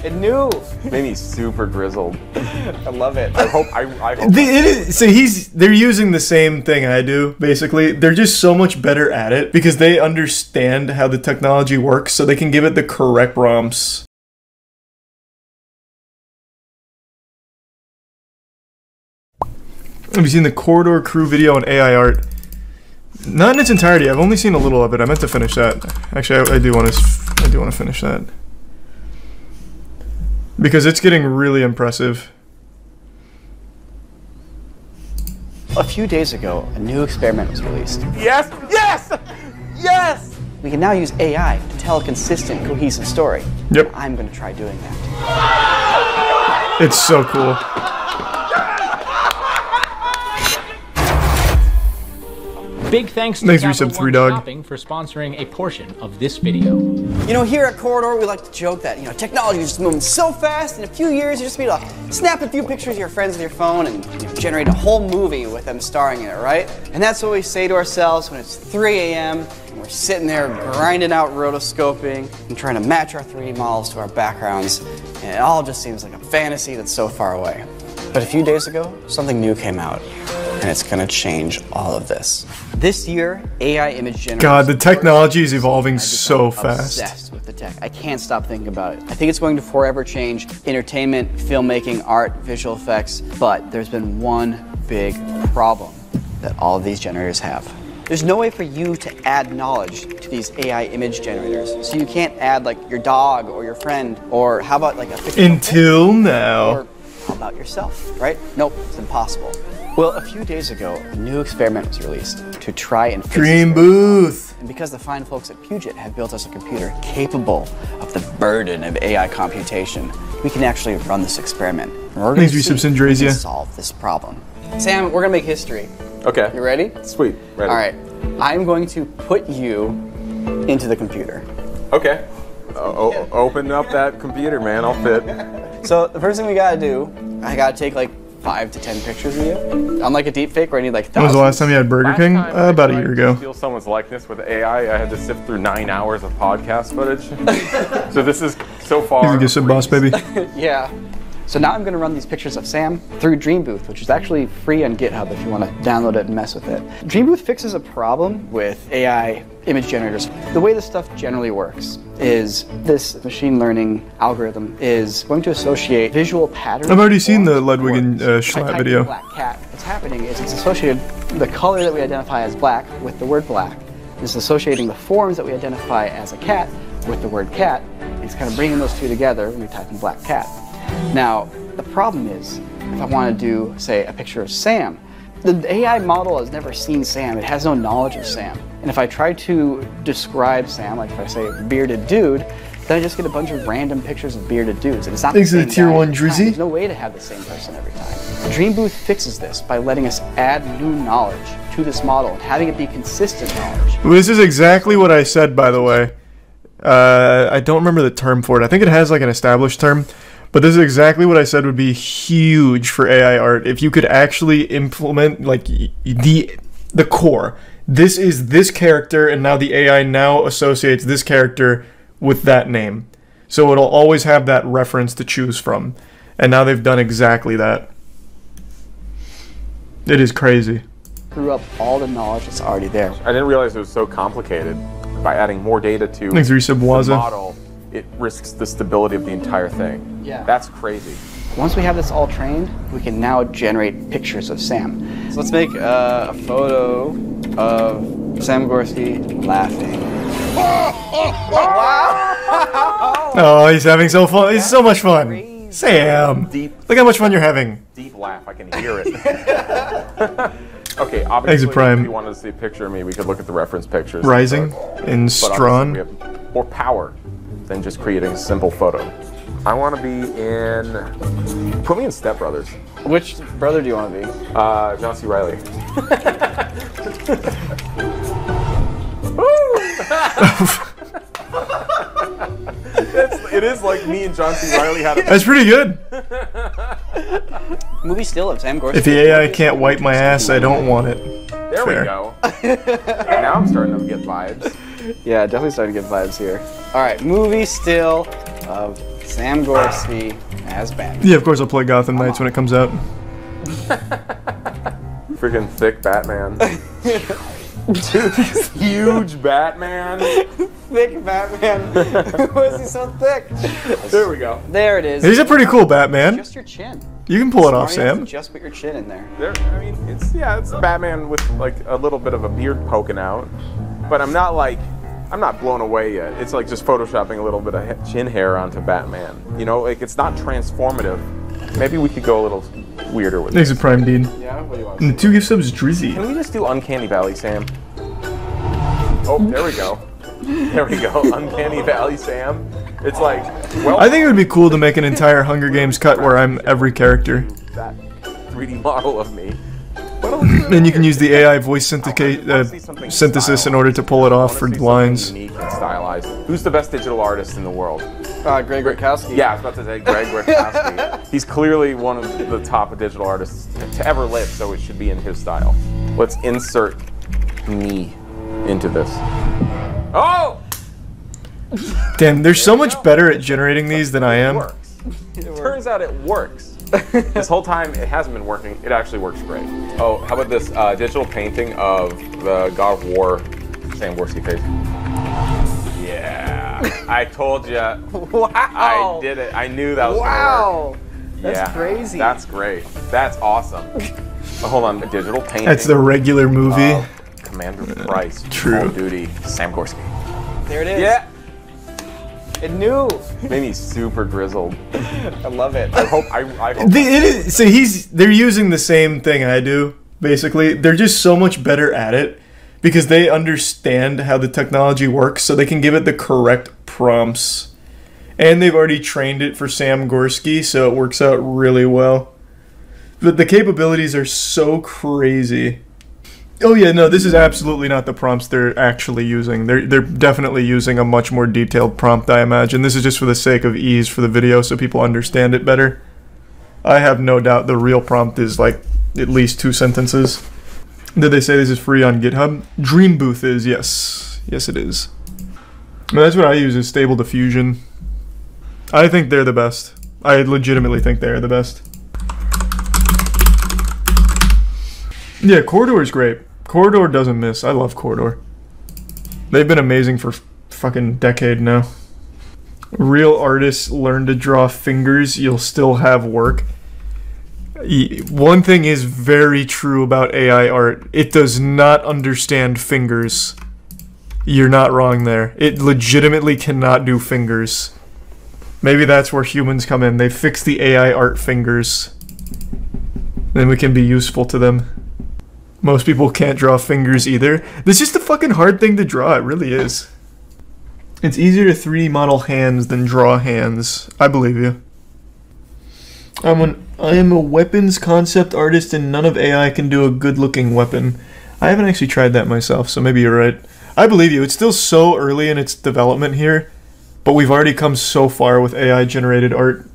It knew. Made me super grizzled. I love it. I hope. So they're using the same thing I do, basically. They're just so much better at it because they understand how the technology works, so they can give it the correct prompts. Have you seen the Corridor Crew video on AI art? Not in its entirety. I've only seen a little of it. I meant to finish that. Actually, I do want to finish that because it's getting really impressive. A few days ago, a new experiment was released. Yes! Yes! Yes! We can now use AI to tell a consistent, cohesive story. Yep. I'm going to try doing that. It's so cool. Big thanks to Resub 3 Dog Shopping for sponsoring a portion of this video. You know, here at Corridor, we like to joke that, technology is just moving so fast, in a few years, you just be able to snap a few pictures of your friends with your phone and generate a whole movie with them starring in it, right? And that's what we say to ourselves when it's 3 a.m. and we're sitting there grinding out rotoscoping and trying to match our 3D models to our backgrounds, and it all just seems like a fantasy that's so far away. But a few days ago, something new came out, and it's gonna change all of this. This year, AI image generators... God, the technology is evolving so fast. Obsessed with the tech. I can't stop thinking about it. I think it's going to forever change entertainment, filmmaking, art, visual effects, but there's been one big problem that all of these generators have. There's no way for you to add knowledge to these AI image generators. So you can't add like your dog or your friend, or how about like a picture until now. Or how about yourself, right? Nope, it's impossible. Well, a few days ago, a new experiment was released to try and fix Dream Booth. And because the fine folks at Puget have built us a computer capable of the burden of AI computation, we can actually run this experiment. We're going to solve this problem. Sam, we're gonna make history. Okay. You ready? Sweet. Ready. All right. I'm going to put you into the computer. Okay. Open up that computer, man. I'll fit. So the first thing we gotta do, I gotta take like 5 to 10 pictures of you. Unlike a deep fake where I need like thousands. When was the last time you had Burger King? About a year ago. To steal someone's likeness with AI, I had to sift through 9 hours of podcast footage. So this is so far. He's a good sub boss, baby. Yeah. So now I'm going to run these pictures of Sam through Dream Booth, which is actually free on GitHub if you want to download it and mess with it. Dream Booth fixes a problem with AI image generators. The way this stuff generally works is this machine learning algorithm is going to associate visual patterns. I've already seen the Ludwig and Schlatt video. Black cat. What's happening is it's associated the color that we identify as black with the word black. It's associating the forms that we identify as a cat with the word cat. It's kind of bringing those two together when we type in black cat. Now, the problem is, if I want to do, say, a picture of Sam, the AI model has never seen Sam. It has no knowledge of Sam. And if I try to describe Sam, like if I say bearded dude, then I just get a bunch of random pictures of bearded dudes. And it's not the same guy tier 1 every time. Drizzy? There's no way to have the same person every time. Dream Booth fixes this by letting us add new knowledge to this model and having it be consistent knowledge. Well, this is exactly what I said, by the way. I don't remember the term for it. I think it has like an established term. But this is exactly what I said would be huge for AI art. If you could actually implement like the core. This is this character, and now the AI now associates this character with that name. So it'll always have that reference to choose from. And now they've done exactly that. It is crazy. Screw up all the knowledge that's already there. I didn't realize it was so complicated. By adding more data to the model, it risks the stability of the entire thing. Yeah. That's crazy. Once we have this all trained, we can now generate pictures of Sam. So let's make a photo of Sam Gorski laughing. Wow! Oh, he's having so fun. It's so much fun. Sam, look how much fun you're having. Deep laugh, I can hear it. Okay, obviously, if you wanted to see a picture of me, we could look at the reference pictures. Rising in Strawn. We have more power than just creating a simple photo. I want to be in... Put me in Step Brothers. Which brother do you want to be? John C. Reilly. It is like me and John C. Reilly had a... That's pretty good. Movie still of Sam Gorski. If the AI can't wipe my ass, I don't want it. There we go. Now I'm starting to get vibes. Yeah, definitely starting to get vibes here. All right, movie still of Sam Gorski as Batman. Yeah, of course I'll play Gotham Knights when it comes out. Freaking thick Batman. Dude, huge Batman. Thick Batman. Why is he so thick? There we go. There it is. He's a pretty cool Batman. Just your chin. You can pull it off, Smart enough Sam. to just put your chin in there. I mean, it's Batman with like a little bit of a beard poking out, but I'm not blown away yet. It's like just photoshopping a little bit of chin hair onto Batman. You know, like it's not transformative. Maybe we could go a little weirder with Thanks this. to Prime Dean. Yeah, what do you want? And 2 gift subs, Drizzy. Can we just do Uncanny Valley, Sam? Oh, there we go. There we go. Uncanny Valley, Sam. It's like, well, I think it would be cool to make an entire Hunger Games cut where I'm every character. that 3D model of me. And you can use the AI voice synthesis in order to pull it off for lines. Unique and stylized. Who's the best digital artist in the world? Greg Rutkowski. Yeah, I was about to say Greg Rutkowski. He's clearly one of the top digital artists to ever live, so it should be in his style. Let's insert me into this. Oh! Damn, they're so much better at generating these than I It am. works. It turns out it works. This whole time it hasn't been working. It actually works great. Oh, how about this digital painting of the God of War Sam Gorski face? Yeah, I told you. Wow. I did it. I knew that was gonna Wow. work. That's crazy. That's great. That's awesome. Oh, hold on, a digital painting. That's the regular movie. of Commander Price. True. Call of Duty. Sam Gorski. There it is. Yeah. It knew. Made me super grizzled. I love it. I hope. So they're using the same thing I do, basically. They're just so much better at it because they understand how the technology works, so they can give it the correct prompts. And they've already trained it for Sam Gorski, so it works out really well. But the capabilities are so crazy. Oh yeah, no, this is absolutely not the prompts they're actually using. They're definitely using a much more detailed prompt, I imagine. This is just for the sake of ease for the video so people understand it better. I have no doubt the real prompt is like at least 2 sentences. Did they say this is free on GitHub? Dream Booth is, yes. Yes, it is. No, that's what I use is Stable Diffusion. I think they're the best. I legitimately think they are the best. Yeah, Corridor is great. Corridor doesn't miss. I love Corridor. They've been amazing for fucking decade now. Real artists learn to draw fingers, you'll still have work. One thing is very true about AI art. It does not understand fingers. You're not wrong there. It legitimately cannot do fingers. Maybe that's where humans come in. They fix the AI art fingers. Then we can be useful to them. Most people can't draw fingers either. This is just a fucking hard thing to draw, it really is. It's easier to 3D model hands than draw hands. I believe you. I am a weapons concept artist and none of AI can do a good looking weapon. I haven't actually tried that myself, so maybe you're right. I believe you. It's still so early in its development here, but we've already come so far with AI generated art.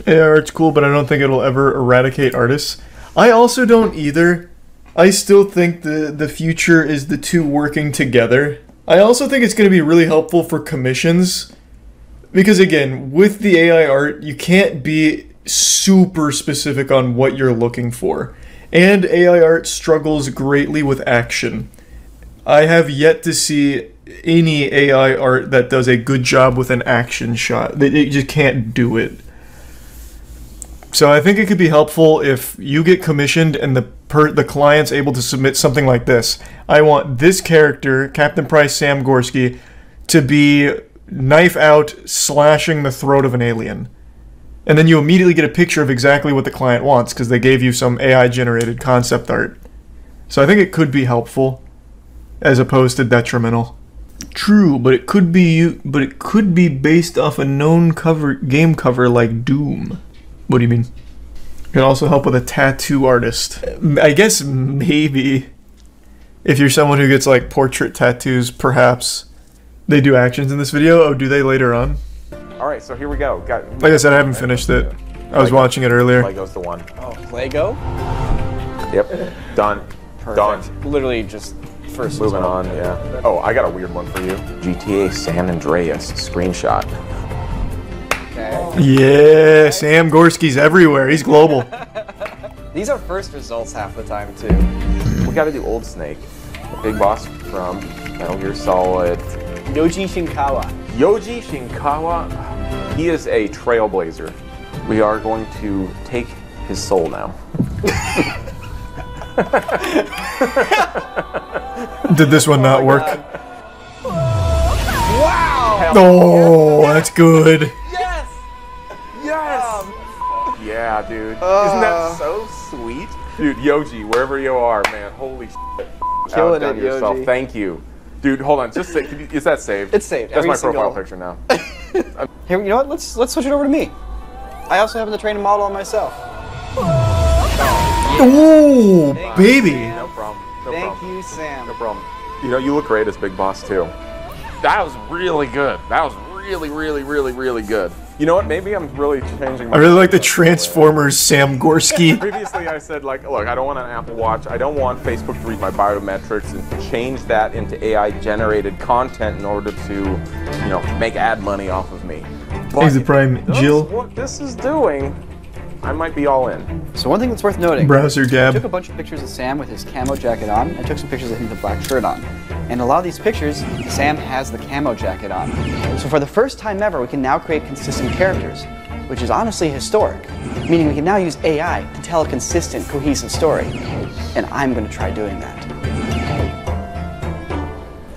AI art's cool, but I don't think it'll ever eradicate artists. I also don't either. I still think the future is the two working together. I also think it's going to be really helpful for commissions. Because again, with the AI art, you can't be super specific on what you're looking for. And AI art struggles greatly with action. I have yet to see any AI art that does a good job with an action shot. They just can't do it. So I think it could be helpful if you get commissioned and the client's able to submit something like this. I want this character, Captain Price Sam Gorski, to be knife out slashing the throat of an alien. And then you immediately get a picture of exactly what the client wants because they gave you some AI generated concept art. So I think it could be helpful as opposed to detrimental. True, but it could be based off a known game cover like Doom. What do you mean? It can also help with a tattoo artist. I guess maybe. If you're someone who gets like portrait tattoos, perhaps. They do actions in this video? Oh, do they later on? Alright, so here we go. Like I said, I haven't finished it. I was watching it earlier. Lego's the one. Oh, Lego? Yep. Done. Perfect. Done. Literally just first. Moving on, yeah. Oh, I got a weird one for you. GTA San Andreas screenshot. Okay. Yeah, Sam Gorski's everywhere. He's global. These are first results half the time too. We gotta do Old Snake. The big boss from Metal Gear Solid. Yoji Shinkawa. Yoji Shinkawa, he is a trailblazer. We are going to take his soul now. Did this one not work? Wow! Oh, that's good. Yes! Yes! Yeah, dude. Isn't that so sweet? Dude, Yoji, wherever you are, man, holy shit. Killing Outdone it, yourself. Yoji. Thank you. Dude, hold on. Just say, is that saved? It's saved. That's Every my profile single- picture now. Here, you know what? Let's switch it over to me. I also happen to train a model on myself. Ooh, baby. No problem. No Thank problem. you, Sam. No problem. You know, you look great as Big Boss, too. That was really good. That was really, really, really, really good. You know what? Maybe I'm really changing my... I really like the Transformers Sam Gorski. Previously, I said, like, look, I don't want an Apple Watch. I don't want Facebook to read my biometrics and change that into AI-generated content in order to, you know, make ad money off of me. Thanks to Prime That's Jill. what this is doing, I might be all in. So one thing that's worth noting. Browser I took a Gab. bunch of pictures of Sam with his camo jacket on. I took some pictures of him with a black shirt on. And a lot of these pictures, Sam has the camo jacket on. So for the first time ever, we can now create consistent characters, which is honestly historic. Meaning we can now use AI to tell a consistent, cohesive story. And I'm going to try doing that.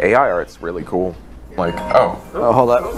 AI art's really cool. Like, oh. Oh, hold up.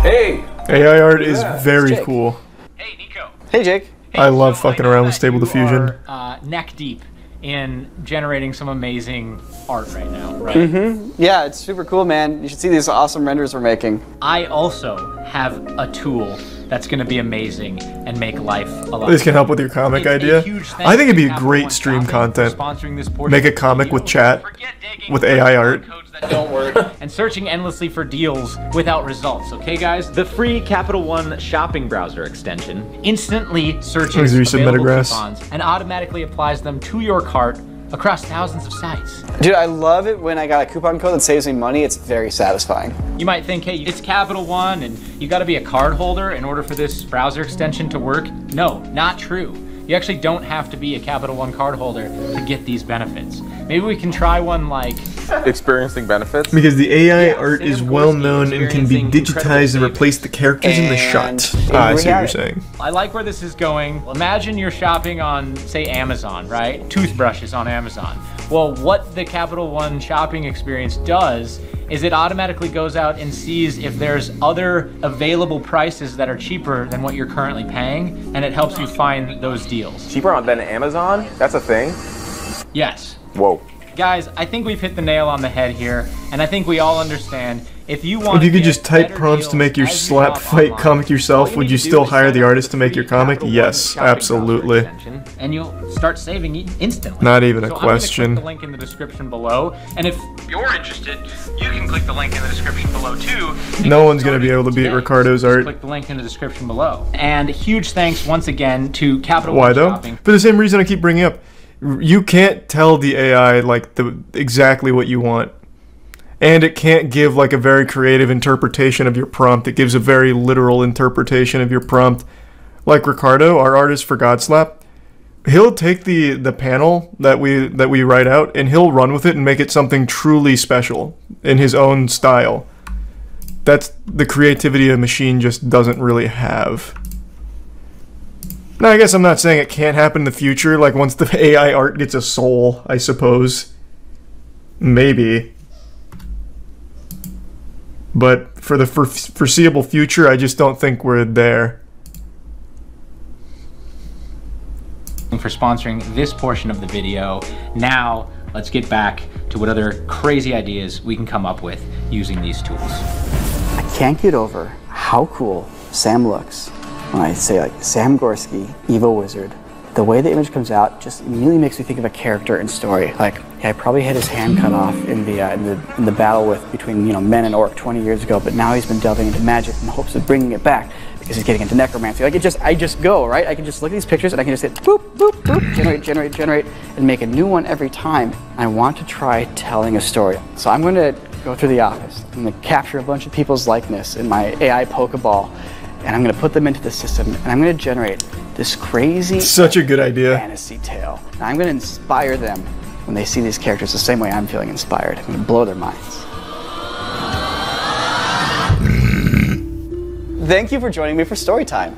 Hey! AI art is very Jake. cool. Hey, Nico. Hey, Jake. I love So fucking know around with that Stable you Diffusion. are, neck deep in generating some amazing art right now, right? Yeah, it's super cool, man. You should see these awesome renders we're making. I also have a tool that's going to be amazing and make life a lot. This can help with your comic It's a idea. huge thank I think it'd be you a to Capital great One stream Shopping for content. sponsoring this portion Make a of the comic video. with chat Forget digging with for AI art. codes that don't work and searching endlessly for deals without results. Okay, guys? The free Capital One shopping browser extension Instantly searches Thanks, Reset available Metagrass. coupons and automatically applies them to your cart across thousands of sites. Dude, I love it when I got a coupon code that saves me money. It's very satisfying. You might think, hey, it's Capital One and you gotta be a card holder in order for this browser extension to work. No, not true. You actually don't have to be a Capital One card holder to get these benefits. Maybe we can try one like... Experiencing benefits? Because the AI Yeah, art Sam is Gorski well known and can be experiencing digitized and incredible replace the characters in the shot. And I see what you're reality- saying. I like where this is going. Imagine you're shopping on, say, Amazon, right? Toothbrushes on Amazon. Well, what the Capital One shopping experience does is it automatically goes out and sees if there's other available prices that are cheaper than what you're currently paying, and it helps you find those deals. Cheaper than Amazon? That's a thing? Yes. Whoa. Guys, I think we've hit the nail on the head here, and I think we all understand if you want If you could just type prompts to make your slap fight comic yourself, would you still hire the artist to make your comic? Yes, absolutely. And you'll start saving instantly. Not even a So I'm gonna question. click the link in the description below, and if you're interested, you can click the link in the description below too. No one's gonna be able to beat Ricardo's art. Click the link in the description below. And huge thanks once again to Capital Why One though? Shopping. For the same reason I keep bringing up. You can't tell the AI like exactly what you want. And it can't give like a very creative interpretation of your prompt. It gives a very literal interpretation of your prompt. Like Ricardo, our artist for Godslap, he'll take the panel that we write out and he'll run with it and make it something truly special in his own style. That's the creativity a machine just doesn't really have. Now, I guess I'm not saying it can't happen in the future, like once the AI art gets a soul, I suppose. Maybe. But for the foreseeable future, I just don't think we're there. For sponsoring this portion of the video. Now, let's get back to what other crazy ideas we can come up with using these tools. I can't get over how cool Sam looks when I say like Sam Gorski, Evil Wizard. The way the image comes out just immediately makes me think of a character and story. Like, yeah, I probably had his hand cut off in the battle between men and orc 20 years ago, but now he's been delving into magic in the hopes of bringing it back because he's getting into necromancy. Like I just go right. I can just look at these pictures and I can just hit boop boop boop, generate, and make a new one every time. I want to try telling a story, so I'm going to go through the office. I'm going to capture a bunch of people's likeness in my AI Pokeball. and I'm gonna put them into the system, and I'm gonna generate this crazy Such a good idea. fantasy tale. And I'm gonna inspire them when they see these characters the same way I'm feeling inspired. I'm gonna blow their minds. Thank you for joining me for story time.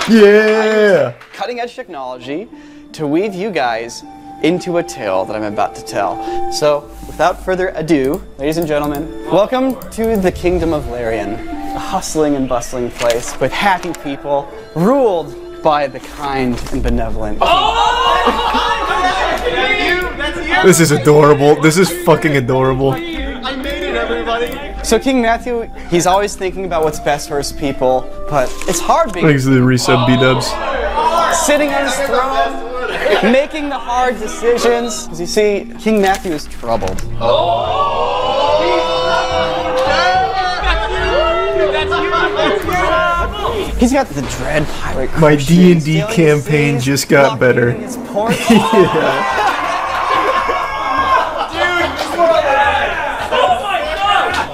Yeah. Cutting edge technology to weave you guys into a tale that I'm about to tell. So, without further ado, ladies and gentlemen, welcome to the Kingdom of Larian, a hustling and bustling place with happy people, ruled by the kind and benevolent. This is adorable. This is fucking adorable. I made it, everybody. So King Matthew, he's always thinking about what's best for his people, but it's hard being Thanks to the resub B-dubs. sitting on his throne, making the hard decisions. Because you see, King Matthew is troubled. He's got the dread pirate. My crushing, D&D sailing the campaign seas, just got better. blocking his ports.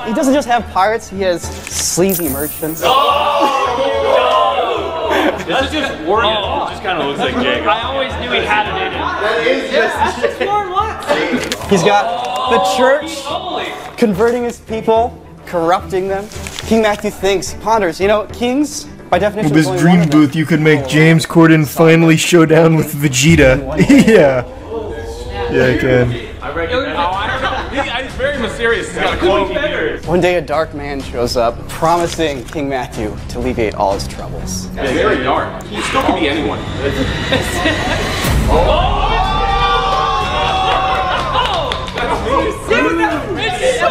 He doesn't just have pirates, he has sleazy merchants. This is just Oregon. It just kind of looks like Jacob. I always knew he had it in him. He's got the church converting his people, corrupting them. King Matthew thinks, ponders, you know, kings, by definition, With this there's only one dream of them. booth, you could make James Corden finally show down with Vegeta. Yeah. Yeah, I can. I recognize. Oh, I don't know. He's very mysterious. He's got a cloak. One day a dark man shows up, promising King Matthew to alleviate all his troubles. It's very dark. He still could be anyone.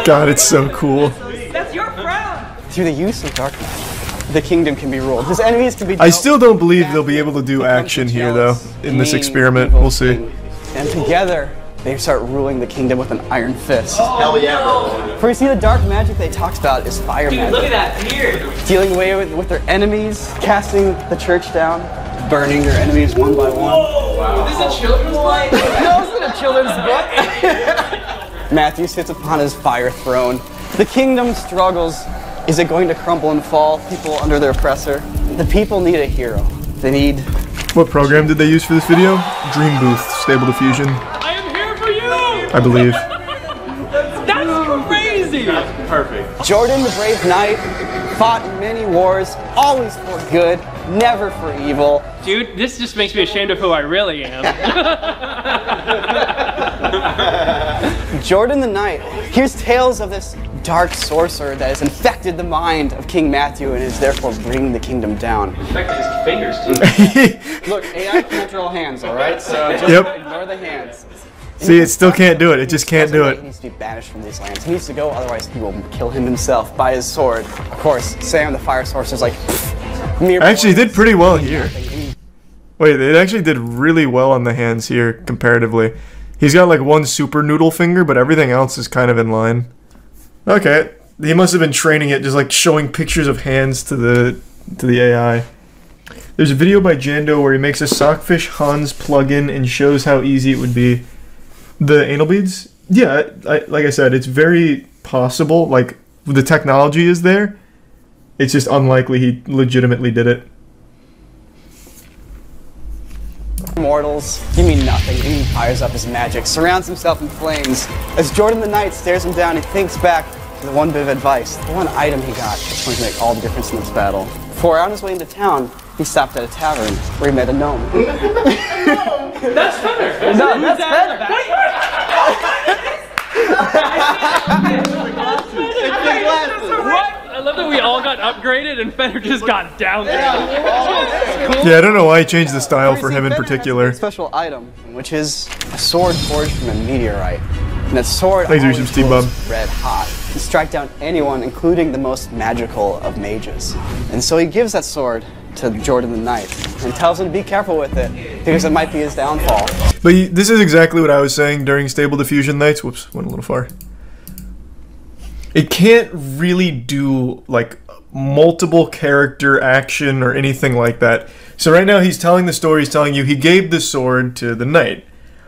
God, it's so cool. Through the use of dark magic, the kingdom can be ruled. His enemies can be I still don't believe they'll be able to do action here, though, in this experiment. We'll see. And together, they start ruling the kingdom with an iron fist. Hell yeah, bro. For you see, the dark magic they talked about is fire magic. Look at that beard. Dealing away with their enemies, casting the church down, burning their enemies one by one. Is this a children's light? No, it's not a children's book. Matthew sits upon his fire throne. The kingdom struggles. Is it going to crumble and fall? People under their oppressor. The people need a hero. They need... What program did they use for this video? Dream Booth, Stable Diffusion, I am here for you. I believe. That's crazy. That's perfect. Jordan, the brave knight, fought in many wars, always for good, never for evil. Dude, this just makes me ashamed of who I really am. Jordan the Knight hears tales of this dark sorcerer that has infected the mind of King Matthew and is therefore bringing the kingdom down. Infected his fingers too. Look, AI can't draw hands, alright? So just ignore the hands. See, it still can't do it. It just can't do He it. needs to be banished from these lands. He needs to go, otherwise he will kill him himself by his sword. Of course, Sam the fire sorcerer's like, mere Actually, it did boys. pretty well here. Wait, it actually did really well on the hands here, comparatively. He's got like one super noodle finger, but everything else is kind of in line. Okay, he must have been training it, just like showing pictures of hands to the AI. There's a video by Jando where he makes a Sockfish Hans plugin and shows how easy it would be. The anal beads? Yeah, like I said, it's very possible. Like, the technology is there. It's just unlikely he legitimately did it. Mortals, give me nothing. He fires up his magic, surrounds himself in flames. As Jordan the Knight stares him down, he thinks back to the one bit of advice, the one item he got that's going to make all the difference in this battle. Before on his way into town, he stopped at a tavern where he met a gnome. That's better. No, that's better. What? I love that we all got upgraded and Fenner just got downgraded. Yeah, I don't know why he changed the style for him in particular. Special item, which is a sword forged from a meteorite. And that sword Thanks, always Steve Steve glows Bub. red hot. Can strike down anyone, including the most magical of mages. And so he gives that sword to Jordan the Knight and tells him to be careful with it because it might be his downfall. But this is exactly what I was saying during Stable Diffusion nights. Whoops, went a little far. It can't really do like multiple character action or anything like that. So right now he's telling the story, he's telling you he gave the sword to the knight.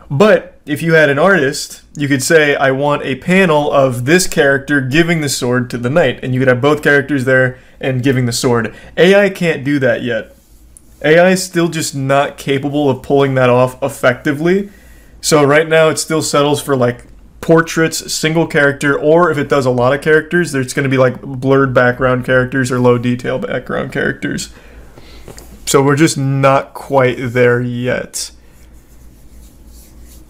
But if you had an artist, you could say, I want a panel of this character giving the sword to the knight. And you could have both characters there, and giving the sword. AI can't do that yet. AI is still just not capable of pulling that off effectively. So right now it still settles for like portraits, single character, or if it does a lot of characters, there's going to be like blurred background characters or low detail background characters. So we're just not quite there yet.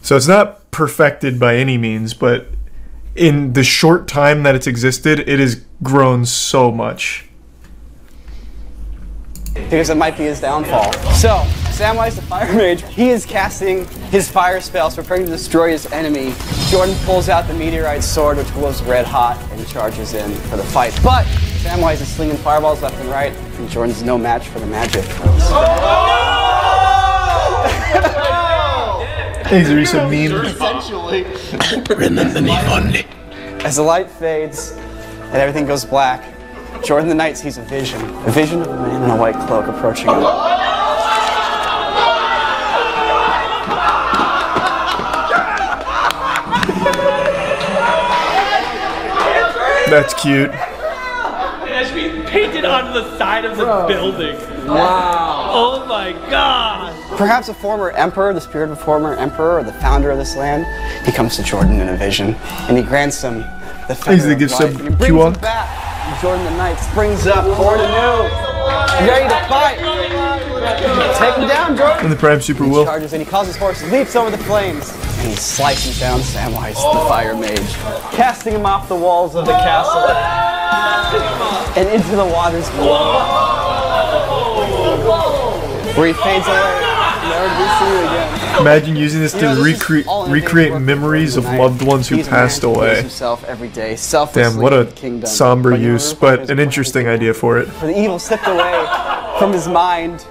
So it's not perfected by any means, but in the short time that it's existed, it has grown so much. Because it might be his downfall. So, Samwise the Fire Mage, he is casting his fire spells, preparing to destroy his enemy. Jordan pulls out the meteorite sword, which glows red hot, and charges in for the fight. But Samwise is slinging fireballs left and right, and Jordan's no match for the magic. He's a recent meme. Essentially. Remember me fondly. As the light fades and everything goes black, Jordan the Knight sees a vision of a man in a white cloak approaching him. That's cute. It has to be painted on the side of the building. Wow. Oh my god. Perhaps a former emperor, the spirit of a former emperor, or the founder of this land, he comes to Jordan in a vision, and he grants him the feather of life. And he brings him back. And Jordan the Knight springs up, horde anew, ready to fight. Take him down, Jordan. And the Prime Super He will. charges, and he calls his horse, leaps over the flames, and he slices down Samwise the Fire Mage, casting him off the walls of the castle and into the waters below, where he fades away, never to be seen again. Imagine using this to recreate memories of loved ones who passed away. Himself every day, selflessly. Damn, what a kingdom. somber But use, but an interesting idea for it. For the evil slipped away from his mind,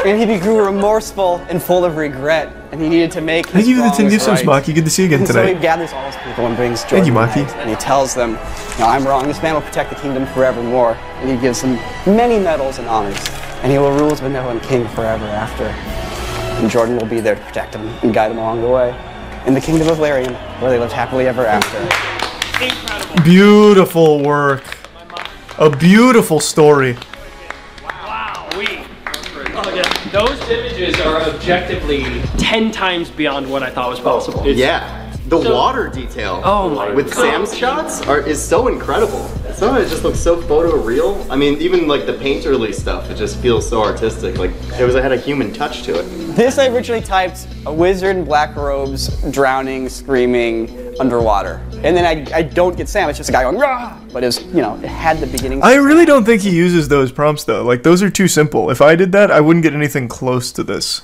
and he grew remorseful and full of regret, and he needed to make his Thank you for the 10 wrongs gifts, right. Maki. Good to see you again And so he tonight. gathers all his people and brings Thank Jordan you, the Maki. Knight, and he tells them, "No, I'm wrong. This man will protect the kingdom forevermore." And he gives them many medals and honors, and he will rule as benevolent king forever after. And Jordan will be there to protect him and guide him along the way in the kingdom of Larian, where they lived happily ever after. Incredible. Beautiful work. A beautiful story. Wow. Those images are objectively 10 times beyond what I thought was possible. Yeah. The water detail with Sam's shots is so incredible. Some of it just looks so photoreal. I mean, even like the painterly stuff, it just feels so artistic. Like it had a human touch to it. This I originally typed a wizard in black robes, drowning, screaming, underwater. And then I don't get Sam, it's just a guy going, rah! But it was, you know, it had the beginning. I really don't think he uses those prompts though. Like those are too simple. If I did that, I wouldn't get anything close to this.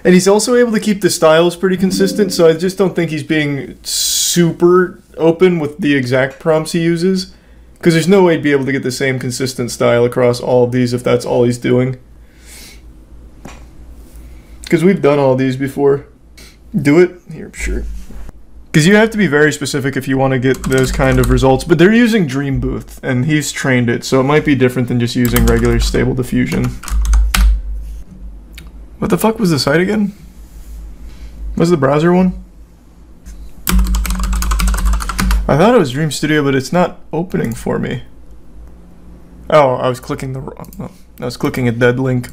And he's also able to keep the styles pretty consistent, so I just don't think he's being super open with the exact prompts he uses. Because there's no way he'd be able to get the same consistent style across all of these if that's all he's doing. Because we've done all these before. Do it? Here, sure. Because you have to be very specific if you want to get those kind of results. But they're using Dream Booth, and he's trained it, so it might be different than just using regular Stable Diffusion. What the fuck was the site again? Was the browser one? I thought it was Dream Studio, but it's not opening for me. Oh, I was clicking the wrong. Oh, I was clicking a dead link.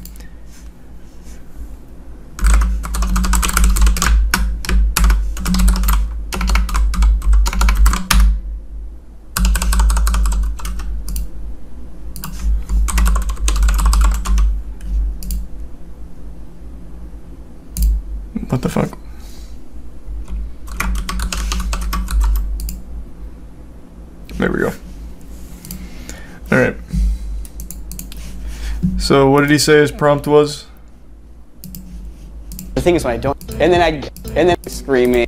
What the fuck? There we go. Alright. So what did he say his prompt was? The thing is when I don't, and then screaming.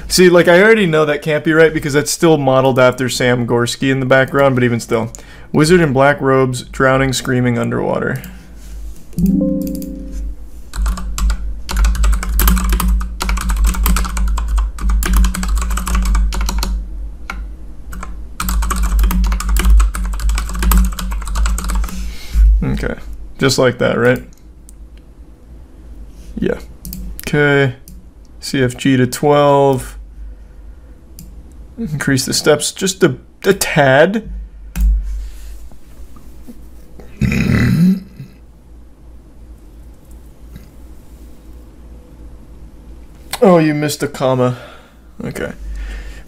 See, like I already know that can't be right because that's still modeled after Sam Gorski in the background, but even still. Wizard in black robes, drowning, screaming underwater. Okay, just like that, right? Yeah. Okay, CFG to 12. Increase the steps just a tad. Oh, you missed a comma. Okay.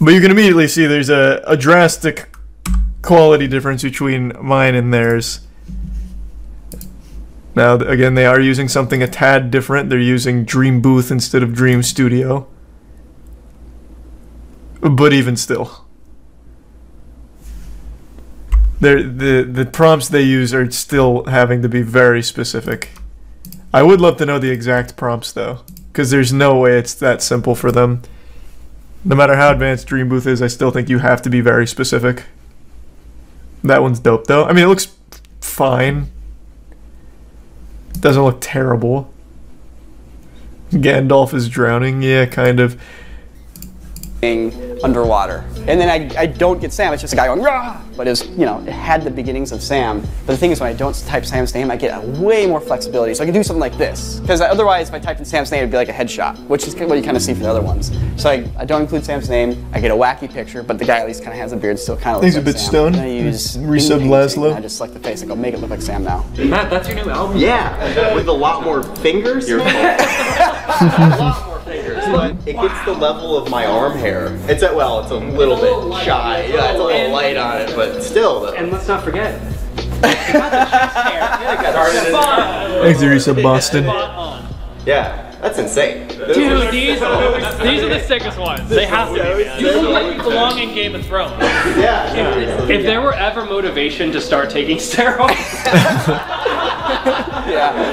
But you can immediately see there's a drastic quality difference between mine and theirs. Now, again, they are using something a tad different. They're using Dream Booth instead of Dream Studio. But even still. The prompts they use are still having to be very specific. I would love to know the exact prompts, though. Because there's no way it's that simple for them. No matter how advanced Dream Booth is, I still think you have to be very specific. That one's dope, though. I mean, it looks fine. Doesn't look terrible. Gandalf is drowning. Yeah, kind of. Underwater. And then I don't get Sam, it's just a guy going, rah! But it's, you know, it had the beginnings of Sam. But the thing is, when I don't type Sam's name, I get a way more flexibility. So I can do something like this. Because otherwise, if I typed in Sam's name, it'd be like a headshot, which is what you kind of see for the other ones. So I don't include Sam's name, I get a wacky picture, but the guy at least kind of has a beard, still kind of looks like Sam. He's a bit stoned. And I use Resub Laszlo. I just select the face, I go, make it look like Sam now. Matt, that's your new album? Yeah, with a lot more fingers. A lot more fingers, but it gets the level of my arm hair. It's a little bit shy. Yeah, it's a little light on it, but still. And let's not forget. Thanks, Resub Boston. Yeah, that's insane. Dude, these are the sickest ones. They have to be. You look like you belong in Game of Thrones. Yeah. If there were ever motivation to start taking steroids,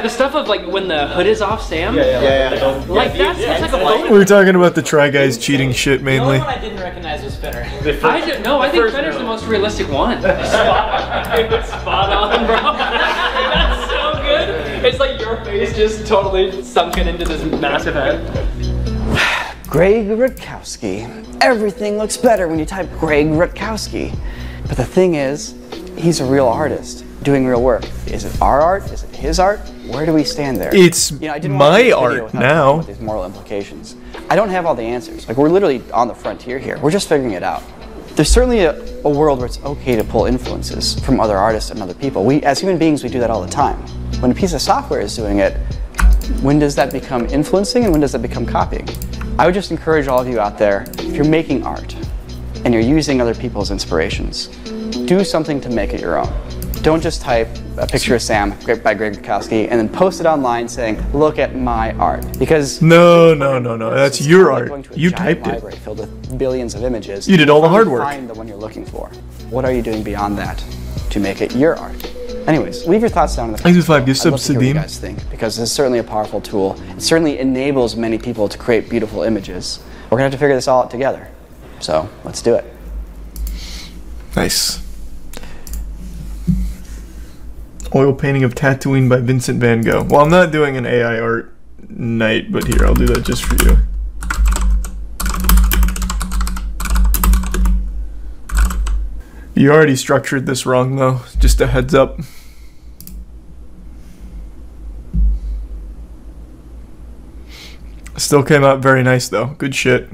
the stuff of like when the hood is off Sam, like that's like a bonus. We were talking about the Try Guys cheating shit mainly. The only one I didn't recognize was Fenner. I think Fenner's the most realistic one. Spot on, bro. That's so good. It's like your face just totally sunken into this massive head. Greg Rutkowski. Everything looks better when you type Greg Rutkowski. But the thing is, he's a real artist doing real work. Is it our art? Is it his art? Where do we stand there? It's I didn't my want to art now. With these moral implications. I don't have all the answers. Like, we're literally on the frontier here. We're just figuring it out. There's certainly a world where it's okay to pull influences from other artists and other people. We, as human beings, we do that all the time. When a piece of software is doing it, when does that become influencing and when does that become copying? I would just encourage all of you out there, if you're making art and you're using other people's inspirations, do something to make it your own. Don't just type a picture of Sam by Greg Rutkowski and then post it online saying, look at my art. Because no, that's your art. You typed it. Library filled with billions of images. You did all the hard work. Find the one you're looking for. What are you doing beyond that to make it your art? Anyways, leave your thoughts down in the comments. Thanks for 5 gifts, I'd love to hear what you Sadim. guys think, because this is certainly a powerful tool. It certainly enables many people to create beautiful images. We're gonna have to figure this all out together. So let's do it. Nice. Oil painting of Tatooine by Vincent van Gogh. Well, I'm not doing an AI art night, but here, I'll do that just for you. You already structured this wrong, though. Just a heads up. Still came out very nice, though. Good shit.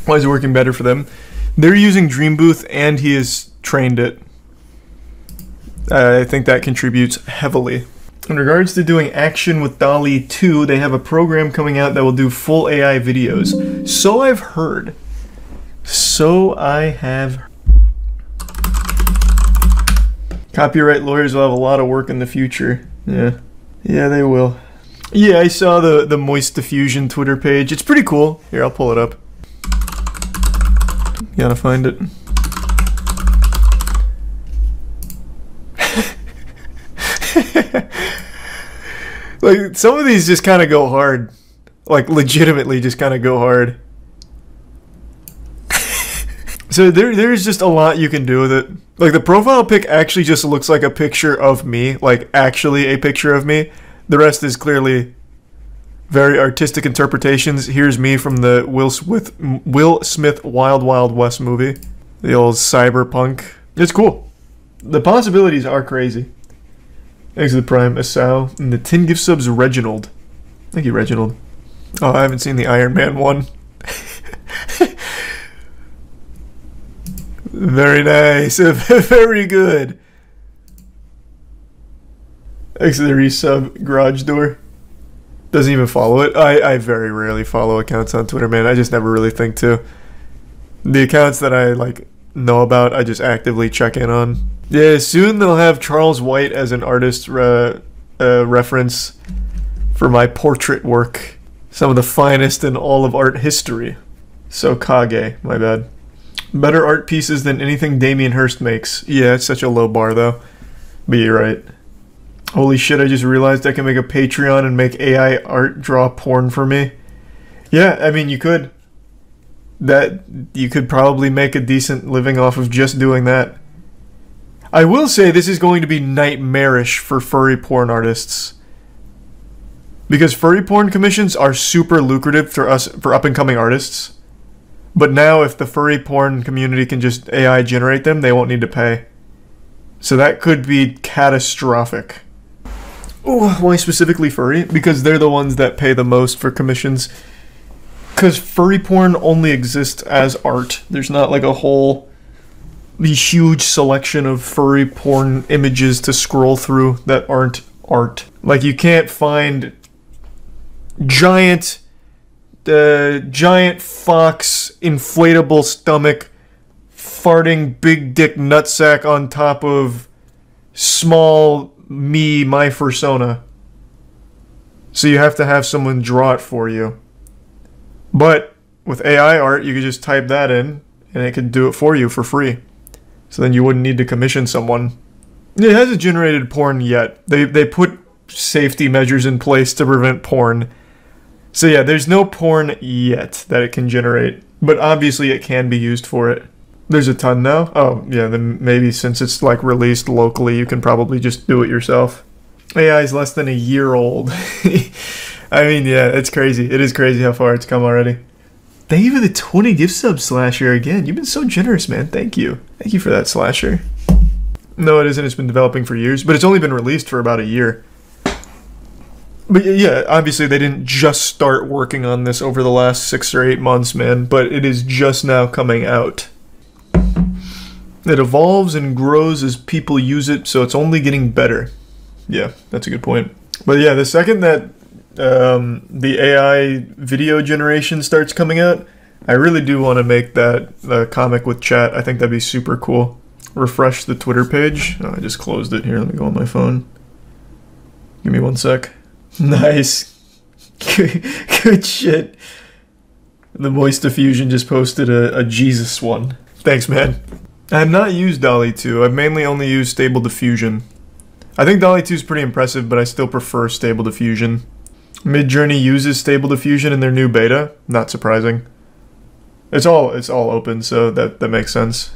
Why is it working better for them? They're using Dream Booth, and he has trained it. I think that contributes heavily. In regards to doing action with DALL-E 2, they have a program coming out that will do full AI videos. So I've heard. Copyright lawyers will have a lot of work in the future. Yeah, they will. Yeah, I saw the Moist Diffusion Twitter page. It's pretty cool. Here, I'll pull it up. You gotta find it. Like, some of these just kind of go hard. Like, legitimately just kind of go hard. So there's just a lot you can do with it. Like, the profile pic actually just looks like a picture of me. Like, actually a picture of me. The rest is clearly very artistic interpretations. Here's me from the Will Smith Wild Wild West movie. The old cyberpunk. It's cool. The possibilities are crazy. Thanks to the Prime, Asau, and the 10 gift subs, Reginald. Thank you, Reginald. Oh, I haven't seen the Iron Man one. Very nice. Very good. Thanks to the resub garage door. Doesn't even follow it. I very rarely follow accounts on Twitter, man. I just never really think to. The accounts that I like know about, I just actively check in on. Yeah, soon they'll have Charles White as an artist reference for my portrait work. Some of the finest in all of art history. So Kage, my bad. Better art pieces than anything Damien Hirst makes. Yeah, it's such a low bar though. But you're right. Holy shit, I just realized I can make a Patreon and make AI art draw porn for me. Yeah, I mean, you could. You could probably make a decent living off of just doing that. I will say this is going to be nightmarish for furry porn artists. Because furry porn commissions are super lucrative for up-and-coming artists. But now if the furry porn community can just AI generate them, they won't need to pay. So that could be catastrophic. Oh, why specifically furry? Because they're the ones that pay the most for commissions. Because furry porn only exists as art. There's not like the huge selection of furry porn images to scroll through that aren't art. Like you can't find giant fox, inflatable stomach, farting big dick nutsack on top of small me, my persona. So you have to have someone draw it for you. But with AI art, you could just type that in, and it could do it for you for free. So then you wouldn't need to commission someone. It hasn't generated porn yet. They put safety measures in place to prevent porn. So yeah, there's no porn yet that it can generate. But obviously it can be used for it. There's a ton now? Oh, yeah, then maybe since it's like released locally, you can probably just do it yourself. AI is less than a year old. I mean, yeah, it's crazy. It is crazy how far it's come already. Thank you for the 20 gift subs, Slasher, again. You've been so generous, man. Thank you. Thank you for that, Slasher. No, it isn't. It's been developing for years, but it's only been released for about a year. But yeah, obviously they didn't just start working on this over the last 6 or 8 months, man, but it is just now coming out. It evolves and grows as people use it, so it's only getting better. Yeah, that's a good point. But yeah, the second that the AI video generation starts coming out, I really do want to make that comic with chat. I think that'd be super cool. Refresh the Twitter page. Oh, I just closed it here. Let me go on my phone. Give me 1 sec. Nice. Good shit. The Moist Diffusion just posted a Jesus one. Thanks, man. I have not used DALL-E 2. I've mainly only used Stable Diffusion. I think DALL-E 2 is pretty impressive, but I still prefer Stable Diffusion. Midjourney uses Stable Diffusion in their new beta. Not surprising. It's all open, so that makes sense.